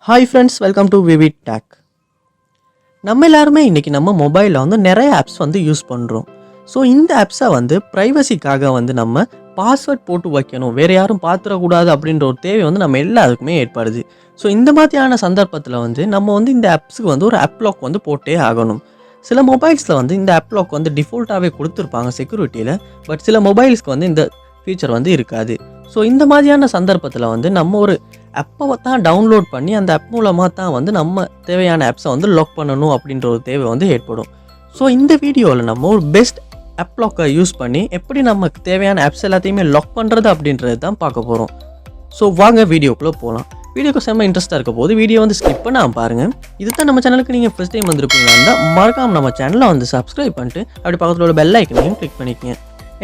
Hi friends, welcome to VividTech. நம்ம எல்லாருமே இன்னைக்கு நம்ம மொபைலில் வந்து நிறைய ஆப்ஸ் வந்து யூஸ் பண்ணுறோம். ஸோ இந்த ஆப்ஸை வந்து ப்ரைவசிக்காக வந்து நம்ம பாஸ்வேர்ட் போட்டு வைக்கணும், வேறு யாரும் பார்த்துடக்கூடாது அப்படின்ற ஒரு தேவை வந்து நம்ம எல்லாருக்குமே ஏற்படுது. ஸோ இந்த மாதிரியான சந்தர்ப்பத்தில் வந்து நம்ம வந்து இந்த ஆப்ஸுக்கு வந்து ஒரு ஆப் லாக் வந்து போட்டே ஆகணும். சில மொபைல்ஸில் வந்து இந்த ஆப் லாக் வந்து டிஃபால்ட்டாகவே கொடுத்துருப்பாங்க செக்யூரிட்டியில். பட் சில மொபைல்ஸ்க்கு வந்து இந்த ஃபீச்சர் வந்து இருக்காது. ஸோ இந்த மாதிரியான சந்தர்ப்பத்தில் வந்து நம்ம ஒரு ஆப்பை தான் டவுன்லோட் பண்ணி அந்த ஆப் மூலமாக தான் வந்து நம்ம தேவையான ஆப்ஸை வந்து லாக் பண்ணணும் அப்படின்ற ஒரு தேவை வந்து ஏற்படும். ஸோ இந்த வீடியோவில் நம்ம ஒரு பெஸ்ட் ஆப் லாக்கை யூஸ் பண்ணி எப்படி நமக்கு தேவையான ஆப்ஸ் எல்லாத்தையுமே லாக் பண்ணுறது அப்படின்றது தான் பார்க்க போகிறோம். ஸோ வாங்க வீடியோக்குள்ளே போகலாம். வீடியோக்கு செம்ம இன்ட்ரெஸ்ட்டாக இருக்க போது வீடியோ வந்து ஸ்கிப் பண்ணாமல் பாருங்கள். இது தான் நம்ம சேனலுக்கு நீங்கள் ஃபஸ்ட் டைம் வந்திருப்பீங்களா இருந்தால் மறக்காமல் நம்ம சேனலை வந்து சப்ஸ்கிரைப் பண்ணிட்டு அப்படி பக்கத்தில் உள்ள பெல் ஐக்கனையும் கிளிக் பண்ணிக்கங்க.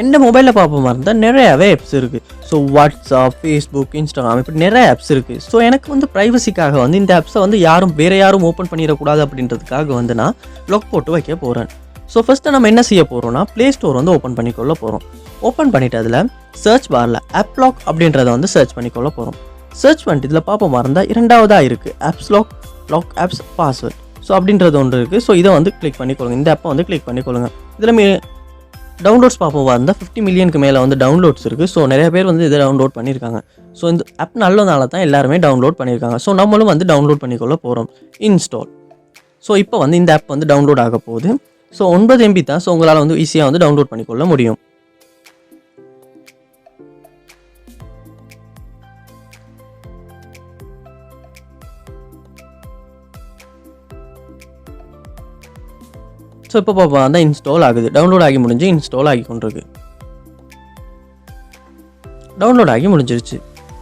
எந்த மொபைலில் பார்ப்போமா இருந்தால் நிறையாவே ஆப்ஸ் இருக்குது. ஸோ வாட்ஸ்அப், ஃபேஸ்புக், இன்ஸ்டாகிராம் இப்படி நிறைய ஆப்ஸ் இருக்குது. ஸோ எனக்கு வந்து ப்ரைவசிக்காக வந்து இந்த ஆப்ஸை வந்து வேறு யாரும் ஓப்பன் பண்ணிடக்கூடாது அப்படின்றதுக்காக வந்து நான் லாக் போட்டு வைக்க போகிறேன். ஸோ ஃபஸ்ட்டு நம்ம என்ன செய்ய போகிறோம்னா ப்ளே ஸ்டோர் வந்து ஓப்பன் பண்ணிக்கொள்ள போகிறோம். ஓப்பன் பண்ணிவிட்டு அதில் சர்ச் பாரில் ஆப் லாக் அப்படின்றத வந்து சர்ச் பண்ணிக்கொள்ள போகிறோம். சர்ச் பண்ணிட்டு இதில் பார்ப்போமா இருந்தால் இரண்டாவதாக இருக்குது apps lock apps password. So அப்படின்றது ஒன்று இருக்குது. ஸோ இதை வந்து கிளிக் பண்ணிக்கொள்ளுங்க. இந்த ஆப்பை வந்து கிளிக் பண்ணிக்கொள்ளுங்க. இதில் டவுன்லோட்ஸ் பார்ப்போம் இருந்தால் 50 மில்லியனுக்கு மேலே வந்து டவுன்லோட்ஸ் இருக்குது. ஸோ நிறைய பேர் வந்து இதை டவுன்லோட் பண்ணியிருக்காங்க. ஸோ இந்த ஆப் நல்லனால தான் எல்லாருமே டவுன்லோட் பண்ணியிருக்காங்க. ஸோ நம்மளும் வந்து டவுன்லோட் பண்ணிக்கொள்ள போகிறோம். இன்ஸ்டால். ஸோ இப்போ வந்து இந்த ஆப் வந்து டவுன்லோட் ஆக போகுது. ஸோ 9 MB தான். ஸோ உங்களால் வந்து ஈஸியாக வந்து டவுன்லோட் பண்ணிக்கொள்ள முடியும். ஸோ இப்போ பார்ப்போம் தான் இன்ஸ்டால் ஆகுது. டவுன்லோட் ஆகி முடிஞ்சு இன்ஸ்டால் ஆகி கொண்டிருக்கு. டவுன்லோட் ஆகி முடிஞ்சிருச்சு.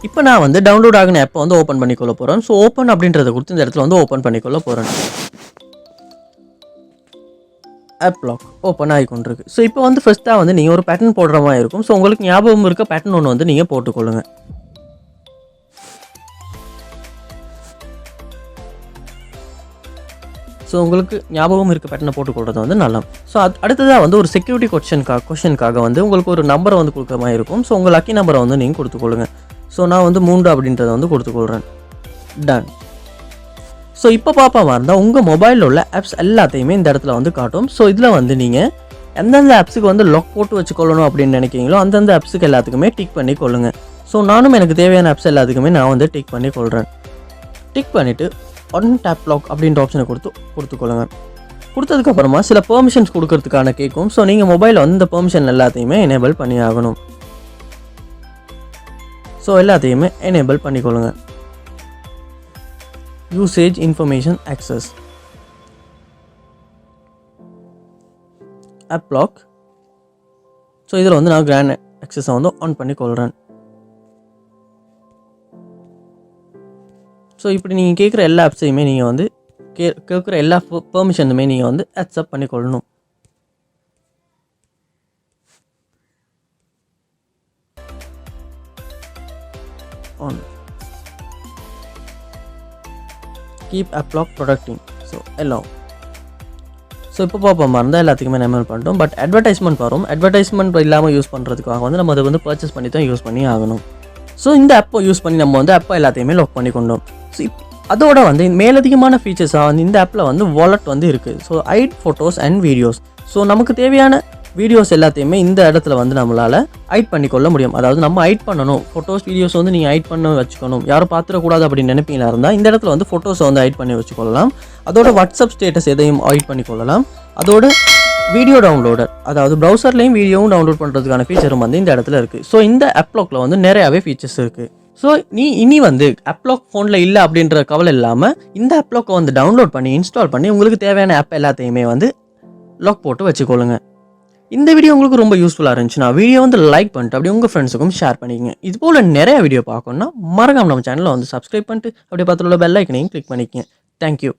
இப்போ நான் வந்து டவுன்லோட் ஆகின ஆப்பை வந்து ஓப்பன் பண்ணிக்கொள்ள போகிறேன். ஸோ ஓப்பன் அப்படின்றத கொடுத்து இந்த இடத்துல வந்து ஓப்பன் பண்ணிக்கொள்ள போகிறேன். ஆப் லாக் ஓப்பன் ஆகி கொண்டிருக்கு. ஸோ இப்போ வந்து ஃபஸ்ட்டாக வந்து நீங்கள் ஒரு பேட்டர்ன் போடுற மாதிரி இருக்கும். ஸோ உங்களுக்கு ஞாபகம் இருக்க பேட்டர்ன் ஒன்று வந்து நீங்கள் போட்டுக்கொள்ளுங்க. ஸோ உங்களுக்கு ஞாபகம் இருக்க பேட்டர்னை போட்டுக்கொள்றது வந்து நல்லா. ஸோ அடுத்ததாக வந்து ஒரு செக்யூரிட்டி கொஷனுக்காக வந்து உங்களுக்கு ஒரு நம்பரை வந்து கொடுக்குற மாதிரி இருக்கும். ஸோ உங்கள் லக்கி நம்பரை வந்து நீங்கள் கொடுத்துக்கொள்ளுங்க. ஸோ நான் வந்து 3 அப்படின்றத வந்து கொடுத்துக்கொள்கிறேன். டன். ஸோ இப்போ பார்ப்போமா இருந்தால் உங்கள் மொபைலில் உள்ள ஆப்ஸ் எல்லாத்தையுமே இந்த இடத்துல வந்து காட்டும். ஸோ இதில் வந்து நீங்கள் எந்தெந்த ஆப்ஸுக்கு வந்து லாக் போட்டு வச்சுக்கொள்ளணும் அப்படின்னு நினைக்கிறீங்களோ அந்தந்த ஆப்ஸுக்கு எல்லாத்துக்குமே டிக் பண்ணி கொள்ளுங்கள். ஸோ நானும் எனக்கு தேவையான ஆப்ஸ் எல்லாத்துக்குமே நான் வந்து டிக் பண்ணி கொள்கிறேன். டிக் பண்ணிவிட்டு ஒன் டேப் லாக் அப்படின்ற ஆப்ஷனை கொடுத்துக்கொள்ளுங்க. கொடுத்ததுக்கப்புறமா சில பெர்மிஷன்ஸ் கொடுக்கறதுக்கான கேட்கும். ஸோ நீங்கள் மொபைலில் வந்து இந்த பெர்மிஷன் எல்லாத்தையுமே எனேபிள் பண்ணி ஆகணும். ஸோ எல்லாத்தையுமே எனேபிள் பண்ணிக்கொள்ளுங்க. Usage information access app lock. So இதில் வந்து நான் கிராண்ட் ஆக்சஸை வந்து ஆன் பண்ணி கொள்கிறேன். ஸோ இப்படி நீங்கள் கேட்குற எல்லா ஆப்ஸையுமே நீங்கள் வந்து கேட்குற எல்லா பெர்மிஷனுமே நீங்கள் வந்து அக்செப்ட் பண்ணிக்கொள்ளணும். On keep app lock protecting. So எல்லாம். ஸோ இப்போ பார்ப்போம் இருந்தால் எல்லாத்துக்குமே நம்ம பண்ணிட்டோம். பட் அட்வர்டைஸ்மெண்ட் வரும். அட்வர்டைஸ்மெண்ட் இல்லாமல் யூஸ் பண்ணுறதுக்காக வந்து நம்ம அதை வந்து பர்ச்சேஸ் பண்ணி தான் யூஸ் பண்ணி ஆகணும். ஸோ இந்த ஆப்பை யூஸ் பண்ணி நம்ம வந்து ஆப்பை எல்லாத்தையுமே லாக் பண்ணி கொண்டோம். ஸோ அதோட வந்து மேலதிகமான ஃபீச்சர்ஸாக வந்து இந்த ஆப்பில் வந்து வாலெட் வந்து இருக்குது. So hide photos and videos. So நமக்கு தேவையான வீடியோஸ் எல்லாத்தையுமே இந்த இடத்துல வந்து நம்மளால் ஹைட் பண்ணிக்கொள்ள முடியும். அதாவது நம்ம ஹைட் பண்ணணும். ஃபோட்டோஸ் வீடியோஸ் வந்து நீங்கள் ஹைட் பண்ண வச்சுக்கணும், யாரும் பார்த்துடக்கூடாது அப்படின்னு நினைப்பீங்களா இருந்தால் இந்த இடத்துல வந்து ஃபோட்டோஸை வந்து ஹைட் பண்ணி வச்சுக்கொள்ளலாம். அதோட வாட்ஸ்அப் ஸ்டேட்டஸ் எதையும் ஹைட் பண்ணிக்கொள்ளலாம். அதோட வீடியோ டவுன்லோடர், அதாவது ப்ரௌசர்லேயும் வீடியோவும் டவுன்லோட் பண்ணுறதுக்கான ஃபீச்சரும் வந்து இந்த இடத்துல இருக்குது. ஸோ இந்த ஆப் லாக்ல வந்து நிறையாவே ஃபீச்சர்ஸ் இருக்குது. ஸோ இனி வந்து ஆப் லாக் ஃபோனில் இல்லை அப்படின்ற கவலை இல்லாமல் இந்த ஆப் லாக்கை வந்து டவுன்லோட் பண்ணி இன்ஸ்டால் பண்ணி உங்களுக்கு தேவையான ஆப் எல்லாத்தையுமே வந்து லாக் போட்டு வச்சுக்கொள்ளுங்க. இந்த வீடியோ உங்களுக்கு ரொம்ப யூஸ்ஃபுல்லாக இருந்துச்சுன்னா வீடியோ வந்து லைக் பண்ணிட்டு அப்படியே உங்கள் ஃப்ரெண்ட்ஸுக்கும் ஷேர் பண்ணிக்கங்க. இது போல் நிறைய வீடியோ பார்க்கணுன்னா மறக்காம நம்ம சேனலில் வந்து சப்ஸ்கிரைப் பண்ணிட்டு அப்படியே பக்கத்தில் உள்ள பெல் ஐக்கனையும் கிளிக் பண்ணிக்கங்க. தேங்க்யூ.